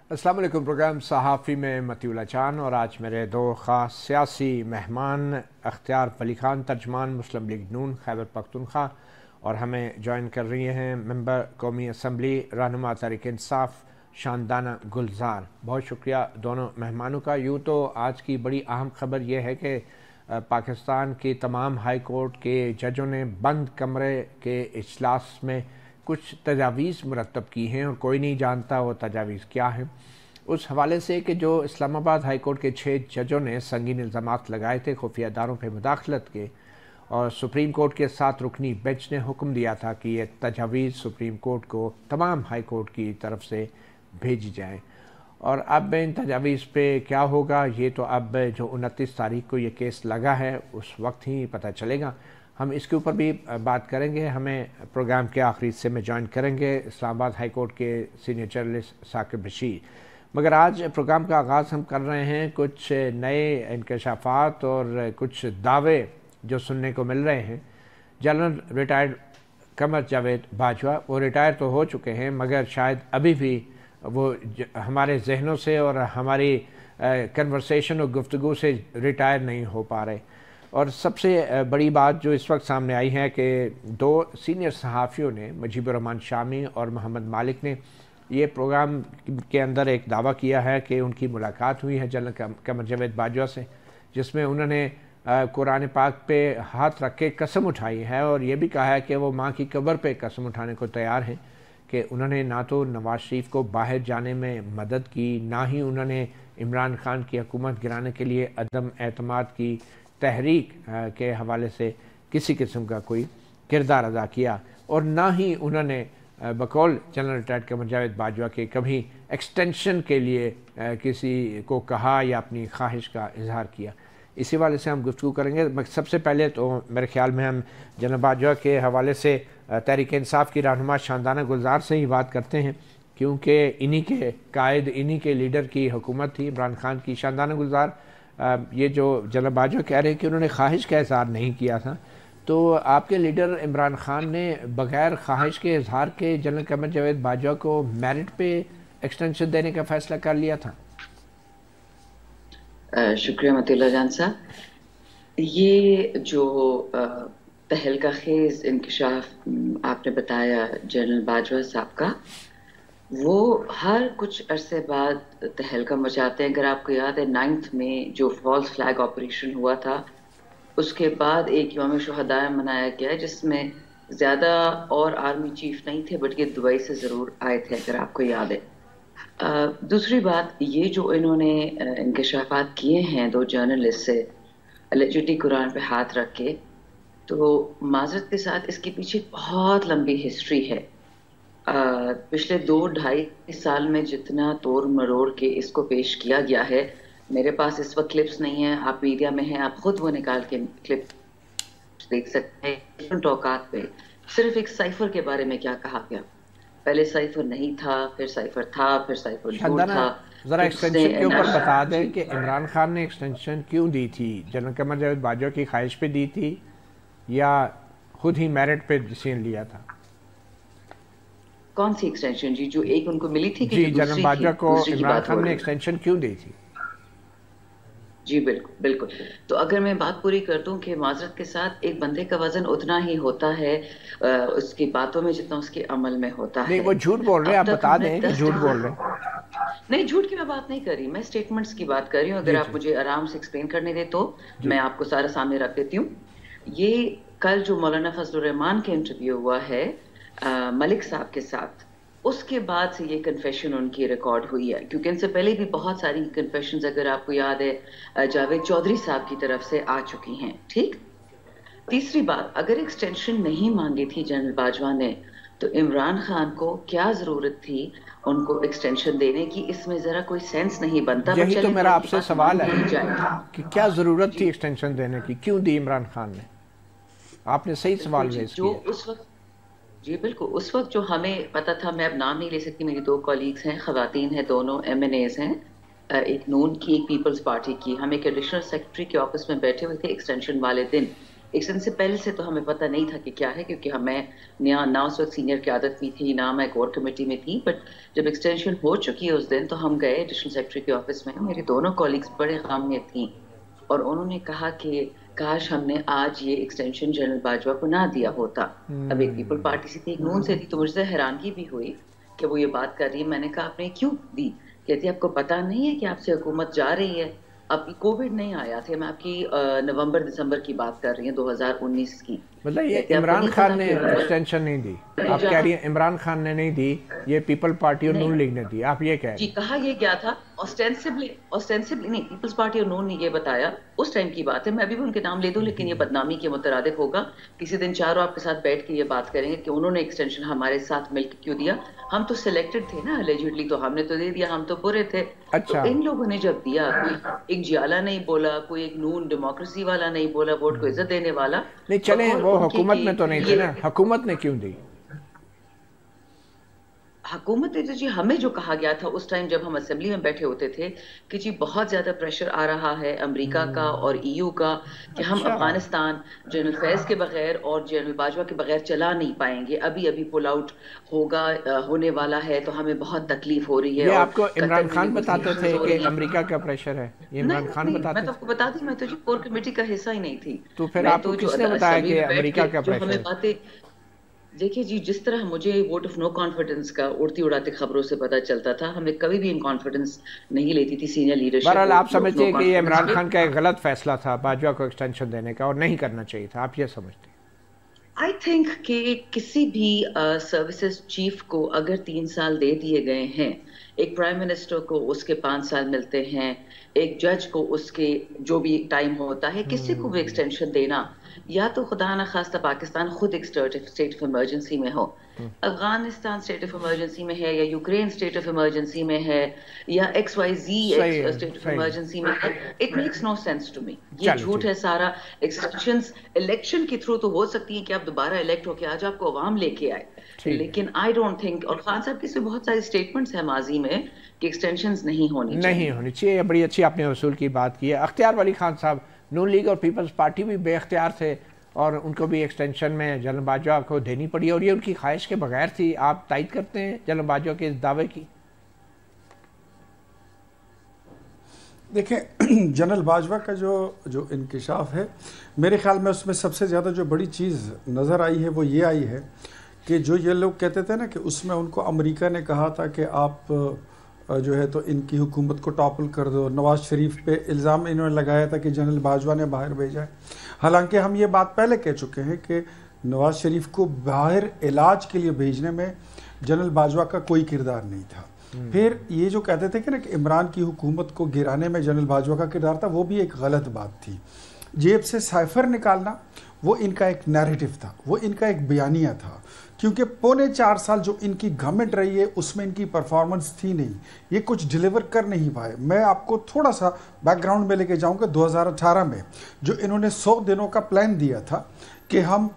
अस्सलाम वालेकुम। प्रोग्राम सहाफ़ी में मतीउल्लाह चान और आज मेरे दो ख़ास सियासी मेहमान अख्तियार वली खान तर्जमान मुस्लिम लीग नून खैबर पख्तूनख्वा और हमें ज्वाइन कर रही हैं मेंबर कौमी असम्बली रहनुमा तहरीक इंसाफ शानदाना गुलजार। बहुत शुक्रिया दोनों मेहमानों का। यूँ तो आज की बड़ी अहम खबर यह है कि पाकिस्तान की तमाम हाई कोर्ट के जजों ने बंद कमरे के इजलास में कुछ तजावीज़ मुरतब की हैं और कोई नहीं जानता वो तजावीज़ क्या हैं। उस हवाले से कि जो इस्लामाबाद हाई कोर्ट के 6 जजों ने संगीन इल्ज़ामात लगाए थे खुफिया इदारों पर मुदाखलत के, और सुप्रीम कोर्ट के 7 रुकनी बेंच ने हुक्म दिया था कि ये तजावीज़ सुप्रीम कोर्ट को तमाम हाई कोर्ट की तरफ से भेजी जाएँ। और अब इन तजावीज़ पे क्या होगा ये तो अब जो 29 तारीख को ये केस लगा है उस वक्त ही पता चलेगा। हम इसके ऊपर भी बात करेंगे। हमें प्रोग्राम के आखिरी हिस्से में ज्वाइन करेंगे इस्लामाबाद हाई कोर्ट के सीनियर जर्नलिस्ट साकिब बशीर। मगर आज प्रोग्राम का आगाज़ हम कर रहे हैं कुछ नए इंकशाफात और कुछ दावे जो सुनने को मिल रहे हैं। जनरल रिटायर्ड कमर जावेद बाजवा वो रिटायर तो हो चुके हैं मगर शायद अभी भी वो हमारे जहनों से और हमारी कन्वर्सेशन और गुफ्तगू से रिटायर नहीं हो पा रहे। और सबसे बड़ी बात जो इस वक्त सामने आई है कि 2 सीनियर सहाफ़ियों ने मुजीबुर रहमान शामी और मोहम्मद मालिक ने ये प्रोग्राम के अंदर एक दावा किया है कि उनकी मुलाकात हुई है जनरल कमर जावेद बाजवा से, जिसमें उन्होंने कुरान पाक पे हाथ रख के कसम उठाई है और ये भी कहा है कि वो माँ की कब्र पे कसम उठाने को तैयार हैं कि उन्होंने ना तो नवाज शरीफ को बाहर जाने में मदद की, ना ही उन्होंने इमरान खान की हुकूमत गिराने के लिए अदम एतमाद की तहरीक के हवाले से किसी किस्म का कोई किरदार अदा किया, और ना ही उन्होंने बकौल जनरल रिटायर्ड कमर जावेद बाजवा के कभी एक्सटेंशन के लिए किसी को कहा या अपनी ख्वाहिश का इजहार किया। इसी वाले से हम गुफ्तगू करेंगे। सबसे पहले तो मेरे ख्याल में हम जनरल बाजवा के हवाले से तहरीक इंसाफ की रहनुमा शानदाना गुलजार से ही बात करते हैं, क्योंकि इन्हीं के कायद इन्हीं के लीडर की हुकूमत थी इमरान खान की। शानदाना गुलजार, ये जो जनरल बाजवा कह रहे हैं कि उन्होंने ख्वाहिश का इजहार नहीं किया था, तो आपके लीडर इमरान खान ने बग़ैर ख्वाहिश के इजहार के जनरल कमर जावेद बाजवा को मेरिट पे एक्सटेंशन देने का फ़ैसला कर लिया था? शुक्रिया मतीउल्लाह जान साहब। ये जो तहलका खेज इंकशाफ आपने बताया जनरल बाजवा साहब का, वो हर कुछ अरसे बाद तहलका मचाते हैं। अगर आपको याद है 9th में जो फॉल्स फ्लैग ऑपरेशन हुआ था, उसके बाद एक यौम शुहदा मनाया गया जिसमें ज़्यादा और आर्मी चीफ नहीं थे, बट ये दुबई से ज़रूर आए थे अगर आपको याद है। दूसरी बात, ये जो इन्होंने इंकशाफात किए हैं 2 जर्नलिस्ट से एलिजिडली कुरान पे हाथ रख के, तो माजरत के साथ इसके पीछे बहुत लंबी हिस्ट्री है। पिछले 2-2.5 साल में जितना तोड़ मरोड़ के इसको पेश किया गया है, मेरे पास इस वक्त क्लिप्स नहीं है, आप मीडिया में हैं, आप खुद वो निकाल के क्लिप देख सकते हैं। टॉकात पे सिर्फ एक साइफर के बारे में क्या कहा गया, पहले साइफर नहीं था, फिर साइफर था, फिर साइफर झूठ था। जरा एक्सटेंशन के ऊपर बता दें कि इमरान खान ने एक्सटेंशन क्यों दी थी? जनरल कमर जावेद बाजवा की ख्वाहिश पे दी थी या खुद ही मेरिट पे डिसीजन लिया था? कौन सी एक्सटेंशन जी? जो एक उनको मिली थी कि जी, जनरल बाजवा को इमरान खान ने एक्सटेंशन क्यों दी थी? जी बिल्कुल बिल्कुल। तो अगर मैं बात पूरी कर दूं कि माजरत के साथ एक बंदे का वजन उतना ही होता है उसकी बातों में जितना उसके अमल में होता है। नहीं, वो झूठ बोल रहे हैं, आप बता दें कि झूठ बोल रहे हैं। नहीं, झूठ की मैं बात नहीं कर रही, मैं स्टेटमेंट्स की बात कर रही हूँ। अगर आप मुझे आराम से एक्सप्लेन करने दे तो मैं आपको सारा सामने रख देती हूँ। ये कल जो मौलाना फजलुर रहमान के इंटरव्यू हुआ है मलिक साहब के साथ, उसके बाद से ये कन्फेशन उनकी रिकॉर्ड हुई है, क्योंकि इनसे पहले भी बहुत सारी कन्फेशंस अगर आपको याद है जावेद चौधरी साहब की तरफ से आ चुकी हैं। ठीक। तीसरी बात, अगर एक्सटेंशन नहीं मांगी थी जनरल बाजवा ने, तो इमरान खान को क्या जरूरत थी उनको एक्सटेंशन देने की? इसमें जरा कोई सेंस नहीं बनता। यही तो मेरा आपसे सवाल है कि क्या जरूरत थी एक्सटेंशन देने की, क्यों दी इमरान खान ने? आपने सही सवाल रेज़ किया। उस वक्त जी बिल्कुल, उस वक्त जो हमें पता था, मैं अब नाम नहीं ले सकती, मेरी 2 कॉलीग्स हैं, खवातीन हैं, दोनों MNAs हैं, एक नून की एक पीपल्स पार्टी की। हम एक एडिशनल सेक्रेटरी के ऑफिस में बैठे हुए थे एक्सटेंशन वाले दिन, एक्सटेंशन से पहले से तो हमें पता नहीं था कि क्या है, क्योंकि हमें ना उस वक्त सीनियर क़यादत भी थी, ना मैं कोर कमेटी में थी। बट जब एक्सटेंशन हो चुकी है उस दिन, तो हम गए एडिशनल सेक्रेटरी के ऑफिस में। मेरी दोनों कॉलीग्स बड़े गम में थी और उन्होंने कहा कि काश हमने आज ये एक्सटेंशन जनरल बाजवा को ना दिया होता। अब एक पीपल पार्टी से थी, एक नून से थी, तो मुझसे हैरानगी भी हुई कि वो ये बात कर रही है। मैंने कहा आपने क्यों दी? कहती आपको पता नहीं है कि आपसे हुकूमत जा रही है? अब कोविड नहीं आया थे, मैं आपकी नवंबर दिसंबर की बात कर रही हूँ, 2019 की। मतलब ये इमरान खान ने एक्सटेंशन नहीं दी, आप कह रही हैं इमरान खान ने नहीं दी, ये पीपल पार्टी और नून लीग ने दी, आप ये कह रही हैं? जी, कहा ये गया था ऑस्टेंसिबली नहीं, पीपल्स पार्टी और नून ने ये बताया, उस टाइम की बात है। मैं अभी भी उनके नाम ले दूं, लेकिन ये बदनामी के मुतरादिफ होगा। किसी दिन चारों आपके साथ बैठ के ये बात करेंगे कि उन्होंने एक्सटेंशन हमारे साथ मिलकर क्यों दिया। हम तो सिलेक्टेड थे ना अलेजिडली, तो हमने तो दे दिया, हम तो बुरे थे। अच्छा। तो इन लोगों ने जब दिया, कोई एक जियाला नहीं बोला, कोई एक नून डेमोक्रेसी वाला नहीं बोला, वोट को इज्जत देने वाला नहीं। चले वो हुकूमत में तो नहीं थे ना, हुकूमत ने क्यों दी? हुकूमत ने तो जी हमें जो कहा गया था उस टाइम जब हम असेंबली में बैठे होते थे कि जी बहुत ज्यादा प्रेशर आ रहा है अमेरिका का और ईयू का कि हम अफगानिस्तान जनरल फैज के बगैर और जनरल बाजवा के बगैर चला नहीं पाएंगे। अभी अभी पुल आउट होने वाला है, तो हमें बहुत तकलीफ हो रही है। ये आपको इमरान खान बताते थे कि अमेरिका का प्रेशर है? ये इमरान खान बताते? मैं तो आपको बता दी, मैं तो जी कोर कमेटी का हिस्सा ही नहीं थी। तो फिर आपको किसने बताया कि अमेरिका का प्रेशर? हमें बातें देखिए जी, जिस तरह मुझे वोट ऑफ नो कॉन्फिडेंस का उड़ती उड़ाती खबरों से पता चलता था, हमें कभी भी इन कॉन्फिडेंस नहीं लेती थी सीनियर लीडरशिप। बहरहाल आप समझते हैं कि ये इमरान खान का एक गलत फैसला था बाजवा को एक्सटेंशन देने का और नहीं करना चाहिए था, आप ये समझते हैं? आई थिंक कि किसी भी सर्विसेज चीफ को अगर 3 साल दे दिए गए हैं, एक प्राइम मिनिस्टर को उसके 5 साल मिलते हैं, एक जज को उसके जो भी टाइम होता है, किसी को भी एक्सटेंशन देना, या तो खुदा न खास्ता पाकिस्तान खुद एक स्टेट ऑफ इमरजेंसी में हो, अफगानिस्तान स्टेट ऑफ इमरजेंसी में है, या यूक्रेन स्टेट ऑफ इमरजेंसी में है, या XYZ स्टेट ऑफ इमरजेंसी में है, it makes no sense to me. ये झूठ है सारा। एक्सटेंशंस इलेक्शन के थ्रू तो हो सकती है कि आप दोबारा इलेक्ट होके आज आपको अवाम लेके आए, लेकिन आई डोंट थिंक, और खान साहब की इसमें बहुत सारी स्टेटमेंट्स है माजी में कि एक्सटेंशंस नहीं होनी चाहिए। बड़ी अच्छी आपने वसूल की बात की है। अख्तियार वली खान साहब, नून लीग और पीपल्स पार्टी भी बेख्तियार थे और उनको भी एक्सटेंशन में जनरल बाजवा को देनी पड़ी और ये उनकी ख्वाहिश के बगैर थी। आप तायद करते हैं जनरल बाजवा के इस दावे की? देखें, जनरल बाजवा का जो इंकिशाफ है, मेरे ख्याल में उसमें सबसे ज़्यादा जो बड़ी चीज़ नज़र आई है वो ये आई है कि जो ये लोग कहते थे ना कि उसमें उनको अमेरिका ने कहा था कि आप जो है तो इनकी हुकूमत को टॉपल कर दो। नवाज़ शरीफ पे इल्ज़ाम इन्होंने लगाया था कि जनरल बाजवा ने बाहर भेजा है। हालांकि हम ये बात पहले कह चुके हैं कि नवाज़ शरीफ को बाहर इलाज के लिए भेजने में जनरल बाजवा का कोई किरदार नहीं था। फिर ये जो कहते थे कि ना कि इमरान की हुकूमत को गिराने में जनरल बाजवा का किरदार था, वो भी एक गलत बात थी। जेब से साइफर निकालना वो इनका एक नैरेटिव था, वो इनका एक बयानिया था, क्योंकि पौने 4 साल जो इनकी गवर्नमेंट रही है उसमें इनकी परफॉर्मेंस थी नहीं, ये कुछ डिलीवर कर नहीं पाए। मैं आपको थोड़ा सा बैकग्राउंड में लेके जाऊंगा। 2018 में जो इन्होंने 100 दिनों का प्लान दिया था कि हम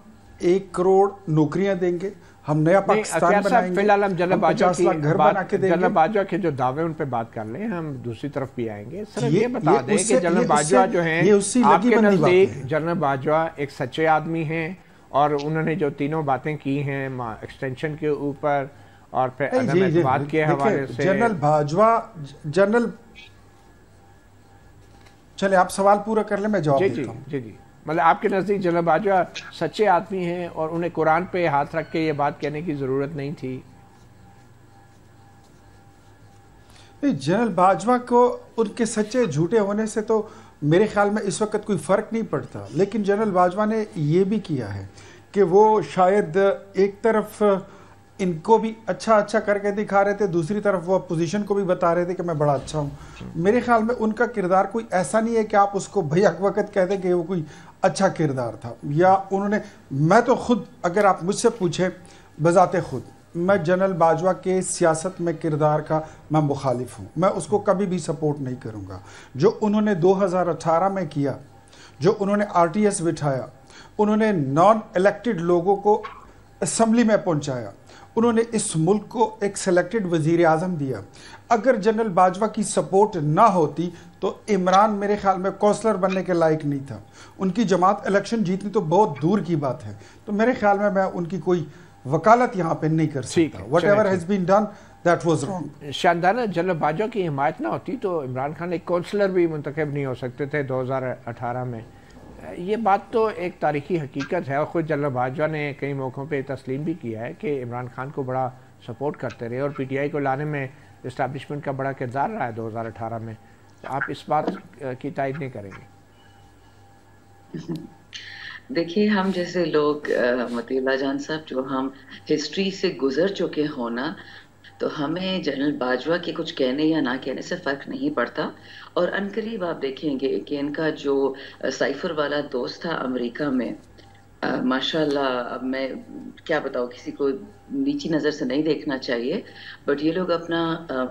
1 करोड़ नौकरियां देंगे, हम नया पाकिस्तान बनाएंगे, फिलहाल हम जनरल बाजवा की घर बना के देंगे। जनरल बाजवा के जो दावे उन पे बात कर लें, हम दूसरी तरफ भी आएंगे। सर ये बता दें कि जनरल बाजवा जो है, आपके नजदीक जनरल बाजवा एक सच्चे आदमी हैं और उन्होंने जो तीनों बातें की हैं एक्सटेंशन के ऊपर और फिर अदम के हवाले से, जनरल बाजवा चले आप सवाल पूरा कर ले, मैं जवाब देता हूं। जी, मतलब आपके नज़दीक जनरल बाजवा सच्चे आदमी हैं और उन्हें कुरान पे हाथ रख के ये बात कहने की ज़रूरत नहीं थी? जनरल बाजवा को उनके सच्चे झूठे होने से तो मेरे ख्याल में इस वक्त कोई फ़र्क नहीं पड़ता, लेकिन जनरल बाजवा ने ये भी किया है कि वो शायद एक तरफ इनको भी अच्छा करके दिखा रहे थे, दूसरी तरफ वो अपोजिशन को भी बता रहे थे कि मैं बड़ा अच्छा हूँ। मेरे ख्याल में उनका किरदार कोई ऐसा नहीं है कि आप उसको भैया वक्त कहते कि वो कोई अच्छा किरदार था, या उन्होंने, मैं तो खुद अगर आप मुझसे पूछे बजाते खुद मैं जनरल बाजवा के सियासत में किरदार का मैं मुखालिफ हूँ, मैं उसको कभी भी सपोर्ट नहीं करूँगा। जो उन्होंने 2018 में किया, जो उन्होंने RTS बिठाया, उन्होंने नॉन इलेक्टेड लोगों को असम्बली में पहुँचाया, उन्होंने इस मुल्क को एक सिलेक्टेड वजीर आज़म दिया। अगर जनरल बाजवा की सपोर्ट ना होती तो इमरान मेरे ख्याल में कौंसलर बनने के लायक नहीं था। उनकी जमात इलेक्शन जीतनी तो बहुत दूर की बात है, तो मेरे ख्याल में मैं उनकी कोई वकालत यहाँ पे नहीं कर सकता। Whatever has been done that was wrong. शानदार, जनरल बाजवा की हिमायत ना होती तो इमरान खान एक कौंसलर भी मुंतखब नहीं हो सकते थे 2018 में। ये बात तो एक तारीखी हकीकत है और ख़ुद जनरल बाजवा ने कई मौक़ों पे तस्लीम भी किया है कि इमरान खान को बड़ा सपोर्ट करते रहे और पीटीआई को लाने में इस्टेब्लिशमेंट का बड़ा किरदार रहा है 2018 में। तो आप इस बात की तायद नहीं करेंगे? देखिए, हम जैसे लोग मतीउल्लाह जान साहब, जो हम हिस्ट्री से गुजर चुके हो ना, तो हमें जनरल बाजवा के कुछ कहने या ना कहने से फ़र्क नहीं पड़ता। और अनकरीब आप देखेंगे कि इनका जो साइफर वाला दोस्त था अमेरिका में, माशाल्लाह, अब मैं क्या बताऊँ, किसी को नीची नज़र से नहीं देखना चाहिए, बट ये लोग अपना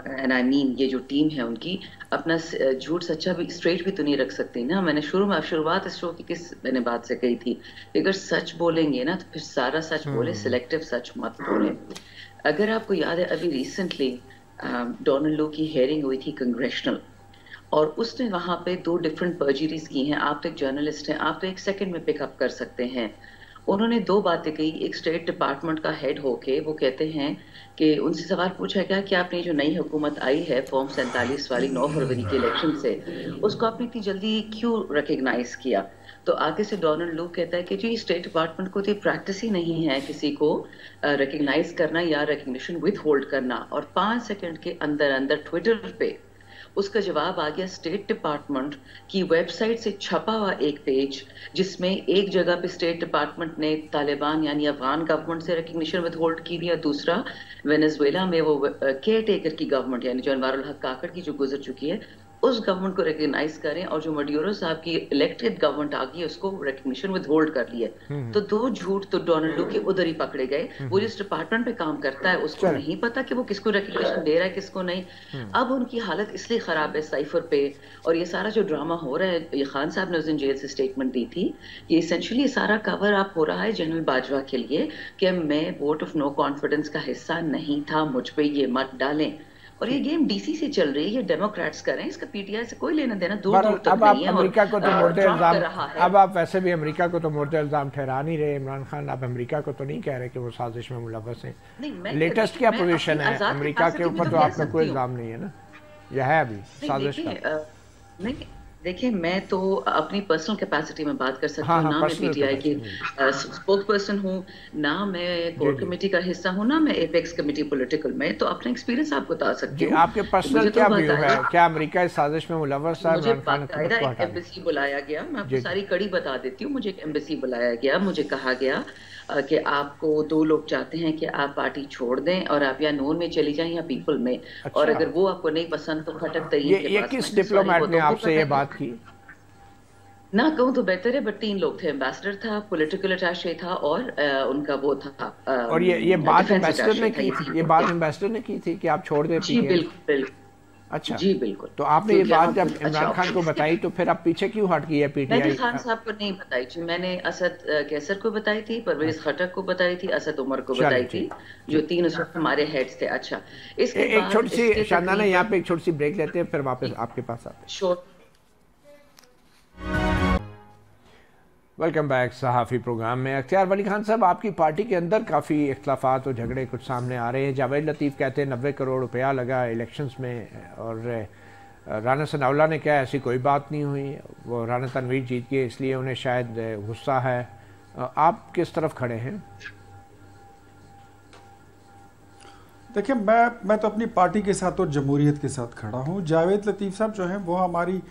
एंड आई मीन ये जो टीम है उनकी अपना झूठ सच्चा भी स्ट्रेट भी तो नहीं रख सकती ना। मैंने शुरुआत इस शो की किस मैंने बात से कही थी, अगर सच बोलेंगे ना तो फिर सारा सच बोले, सिलेक्टिव सच मत बोले। अगर आपको याद है, अभी रिसेंटली डोनाल्ड लू की हेयरिंग हुई थी कांग्रेशनल, और उसने वहाँ पे 2 डिफरेंट पर्जरीज की हैं। आप तो एक जर्नलिस्ट हैं, आप तो एक सेकंड में पिकअप कर सकते हैं। उन्होंने 2 बातें कही। एक स्टेट डिपार्टमेंट का हेड होके वो कहते हैं कि उनसे सवाल पूछा गया कि आपने जो नई हुकूमत आई है फॉर्म 47 वाली 9 फरवरी के इलेक्शन से, उसको आपने इतनी जल्दी क्यों रिकग्नाइज किया? तो आगे से डोनाल्ड लू कहता है कि जी स्टेट डिपार्टमेंट को तो प्रैक्टिस ही नहीं है किसी को रिकग्नाइज करना या रिकग्निशन विथ होल्ड करना। और 5 सेकंड के अंदर अंदर ट्विटर पे उसका जवाब आ गया। स्टेट डिपार्टमेंट की वेबसाइट से छपा हुआ एक पेज, जिसमें एक जगह पे स्टेट डिपार्टमेंट ने तालिबान यानी अफगान गवर्नमेंट से रिकग्निशन विद होल्ड की दिया, दूसरा वेनेजुएला में वो केयर टेकर की गवर्नमेंट यानी जो अनवारुल हक काकड़ की जो गुजर चुकी है उस गवर्नमेंट को रिकग्नाइज करें, और जो मड्यूरो साहब की इलेक्टेड गवर्नमेंट आ गई उसको रिकग्निशन विद होल्ड कर लिए। तो 2 झूठ तो डोनाल्ड लू के उधर ही पकड़े गए। वो जिस डिपार्टमेंट पे काम करता है उसको नहीं पता कि वो किसको रिकग्निशन दे रहा है किसको नहीं। अब उनकी हालत इसलिए खराब है साइफर पे, और ये सारा जो ड्रामा हो रहा है, ये खान साहब ने उस दिन जेल से स्टेटमेंट दी थी, ये इसेंशियली सारा कवर अप हो रहा है जनरल बाजवा के लिए कि मैं वोट ऑफ नो कॉन्फिडेंस का हिस्सा नहीं था, मुझ पे ये मत डालें। और ये गेम डीसी से चल रही है, ये डेमोक्रेट्स कर रहे हैं, इसका पीटीआई से कोई लेना देना दूर दूर तक नहीं है। अमेरिका को तो मुर्दे इल्जाम, अब आप वैसे भी अमेरिका को तो मुर्दे इल्जाम ठहरा नहीं रहे इमरान खान, आप अमेरिका को तो नहीं कह रहे कि वो साजिश में मुलव्वस हैं। लेटेस्ट क्या पोजीशन है अमेरिका के ऊपर? तो आपका कोई इल्जाम नहीं है ना, यह है अभी साजिश का? नहीं, देखिए, मैं तो अपनी पर्सनल कैपेसिटी में बात कर सकती हूँ। ना मैं पीटीआई की स्पोक पर्सन हूँ, ना मैं कोर कमेटी का हिस्सा हूँ, ना मैं एपेक्स कमेटी पॉलिटिकल में, तो अपना एक्सपीरियंस आपको बता सकती हूँ। आपके पर्सनल क्या व्यू है? क्या अमेरिका इस साजिश में मुलव्वस है? मुझे बाकायदा एक एम्बेसी बुलाया गया, मैं आपको सारी कड़ी बता देती हूँ। मुझे एक एम्बेसी बुलाया गया, मुझे कहा गया कि आपको 2 लोग चाहते हैं कि आप पार्टी छोड़ दें और आप या नून में चली जाएं या पीपल में। अच्छा। और अगर वो आपको नहीं पसंद तो खटक तरीन के ये किस डिप्लोमेट ने आपसे ये बात की? ना कहूँ तो बेहतर है, बट 3 लोग थे। एम्बेसडर था, पॉलिटिकल अटैचे था, और उनका वो था। और ये बात एम्बेसडर ने की थी? ये बात एम्बेसडर ने की थी कि आप छोड़ दें? जी बिल्कुल। अच्छा जी बिल्कुल। तो आपने ये बात जब इमरान खान को बताई तो फिर आप पीछे क्यों हट गई है पीटीआई? मैंने खान साहब को नहीं बताई थी, मैंने असद कैसर को बताई थी, परवेज खटक को बताई थी, असद उमर को बताई थी, जो 3 उस वक्त हमारे हेड्स थे। अच्छा, इसके बाद एक छोटी सी शानदाना, यहाँ पे एक छोटी सी ब्रेक लेते हैं, फिर वापस आपके पास आते हैं। श्योर। वेलकम बैक सहाफ़ी प्रोग्राम में। अख्तियार वली खान साहब, आपकी पार्टी के अंदर काफ़ी इख्तलाफात और झगड़े कुछ सामने आ रहे हैं। जावेद लतीफ़ कहते हैं 90 करोड़ रुपया लगा इलेक्शंस में, और राना सनाउल्लाह ने कहा ऐसी कोई बात नहीं हुई, वो राना तनवीर जीत गए इसलिए उन्हें शायद गुस्सा है। आप किस तरफ खड़े हैं? देखिए, मैं तो अपनी पार्टी के साथ और जमहूरियत के साथ खड़ा हूँ। जावेद लतीफ़ साहब जो हैं वो हमारी